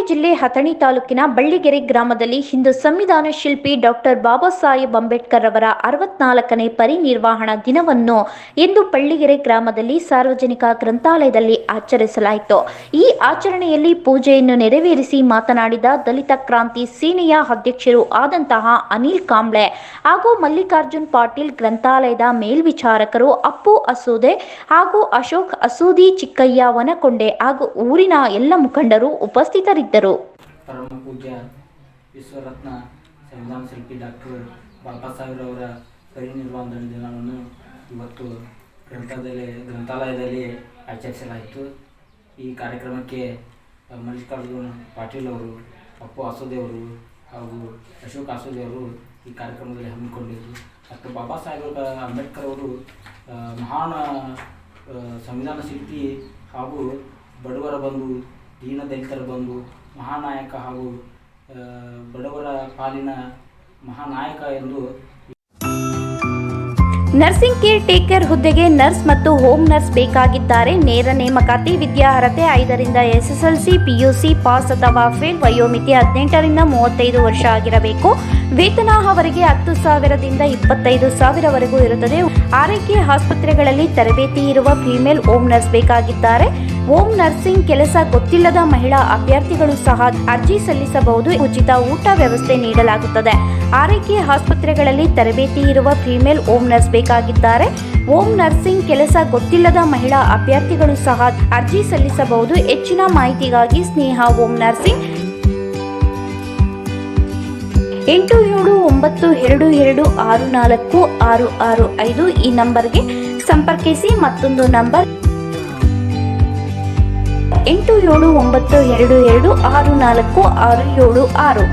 ಜಿಲ್ಲೆ ಅಥಣಿ ತಾಲೂಕಿನ ಬಳ್ಳಿಗೆರೆ ಗ್ರಾಮದಲ್ಲಿ ಹಿಂದೂ ಸಂವಿಧಾನ ಶಿಲ್ಪಿ ಡಾಕ್ಟರ್ ಬಾಬಾ ಸಾಹೇಬ್ ಅಂಬೇಡ್ಕರ್ ಅವರ 64ನೇ ಪರಿನಿರ್ವಾಣ ದಿನವನ್ನು ಇಂದು ಬಳ್ಳಿಗೆರೆ ಗ್ರಾಮದಲ್ಲಿ ಸಾರ್ವಜನಿಕ ಗ್ರಂಥಾಲಯದಲ್ಲಿ ಆಚರಿಸಲಾಯಿತು. ಈ ಆಚರಣೆಯಲ್ಲಿ ಪೂಜೆಯನ್ನು ನೆರವೇರಿಸಿ ಮಾತನಾಡಿದ ದಲಿತ ಕ್ರಾಂತಿ ಸೇನೆಯ ಅಧ್ಯಕ್ಷರು ಆದಂತಹ ಅನಿಲ್ ಕಾಂಬ್ಳೆ ಹಾಗೂ ಮಲ್ಲಿಕಾರ್ಜುನ್ ಪಾಟೀಲ್, ಗ್ರಂಥಾಲಯದ ಮೇಲ್ವಿಚಾರಕರು ಅಪ್ಪು ಅಸೋದೆ ಹಾಗೂ ಅಶೋಕ್ ಅಸೂದಿ, ಚಿಕ್ಕಯ್ಯ ವನಕೊಂಡೆ ಹಾಗೂ ಊರಿನ ಎಲ್ಲ ಮುಖಂಡರು ಉಪಸ್ಥಿತರಿದ್ದರು. ಪರಮ ಪೂಜ್ಯ ವಿಶ್ವರತ್ನ ಸಂವಿಧಾನ ಶಿಲ್ಪಿ ಡಾಕ್ಟರ್ ಬಾಬಾ ಸಾಹೇಬ್ ಅವರ ಪರಿನಿರ್ವಾಣ ದಿನವನ್ನು ಇವತ್ತು ಗ್ರಂಥಾಲಯದಲ್ಲಿ ಆಚರಿಸಲಾಯಿತು. ಈ ಕಾರ್ಯಕ್ರಮಕ್ಕೆ ಮಲ್ಲಿಕಾರ್ಜುನ್ ಪಾಟೀಲ್ ಅವರು, ಅಪ್ಪು ಅಸೋದೆ ಅವರು ಹಾಗೂ ಅಶೋಕ್ ಅಸೋದೆ ಅವರು ಈ ಕಾರ್ಯಕ್ರಮದಲ್ಲಿ ಹಮ್ಮಿಕೊಂಡಿದ್ದರು. ಮತ್ತು ಬಾಬಾ ಸಾಹೇಬ್ ಅಂಬೇಡ್ಕರ್ ಅವರು ಮಹಾನ್ ಸಂವಿಧಾನ ಶಿಲ್ಪಿ ಹಾಗೂ ಬಡವರ ಬಂಧು, ದೀನ ದಲಿತರ ಬಂಧು, ಮಹಾನಾಯಕ ಹಾಗೂ ಬಡವರ ಪಾಲಿನ ಮಹಾನಾಯಕ ಎಂದು. ನರ್ಸಿಂಗ್ ಕೇರ್ ಟೇಕರ್ ಹುದ್ದೆಗೆ ನರ್ಸ್ ಮತ್ತು ಹೋಮ್ ನರ್ಸ್ ಬೇಕಾಗಿದ್ದಾರೆ. ನೇರ ನೇಮಕಾತಿ. ವಿದ್ಯಾರ್ಹತೆ 5ರಿಂದ SSLC, PUC ಪಾಸ್ ಅಥವಾ ಫೇಲ್. ವಯೋಮಿತಿ 18ರಿಂದ 35 ವರ್ಷ ಆಗಿರಬೇಕು. ವೇತನ ಅವರಿಗೆ 10,000ದಿಂದ 25,000ವರೆಗೂ ಇರುತ್ತದೆ. ಆರೈಕೆ ಆಸ್ಪತ್ರೆಗಳಲ್ಲಿ ತರಬೇತಿ ಇರುವ ಫಿಮೇಲ್ ಹೋಮ್ ನರ್ಸ್ ಬೇಕಾಗಿದ್ದಾರೆ. ಹೋಮ್ ನರ್ಸಿಂಗ್ ಕೆಲಸ ಗೊತ್ತಿಲ್ಲದ ಮಹಿಳಾ ಅಭ್ಯರ್ಥಿಗಳು ಸಹ ಅರ್ಜಿ ಸಲ್ಲಿಸಬಹುದು. ಉಚಿತ ಊಟ ವ್ಯವಸ್ಥೆ ನೀಡಲಾಗುತ್ತದೆ. ಆರೈಕೆ ಆಸ್ಪತ್ರೆಗಳಲ್ಲಿ ತರಬೇತಿ ಇರುವ ಫಿಮೇಲ್ ಹೋಮ್ ನರ್ಸ್ ಬೇಕಾಗಿದ್ದಾರೆ. ಹೋಮ್ ನರ್ಸಿಂಗ್ ಕೆಲಸ ಗೊತ್ತಿಲ್ಲದ ಮಹಿಳಾ ಅಭ್ಯರ್ಥಿಗಳು ಸಹ ಅರ್ಜಿ ಸಲ್ಲಿಸಬಹುದು. ಹೆಚ್ಚಿನ ಮಾಹಿತಿಗಾಗಿ ಸ್ನೇಹ ಹೋಮ್ ನರ್ಸಿಂಗ್ 8792264665 ಈ ನಂಬರ್ಗೆ ಸಂಪರ್ಕಿಸಿ. ಮತ್ತೊಂದು ನಂಬರ್ 8792264676.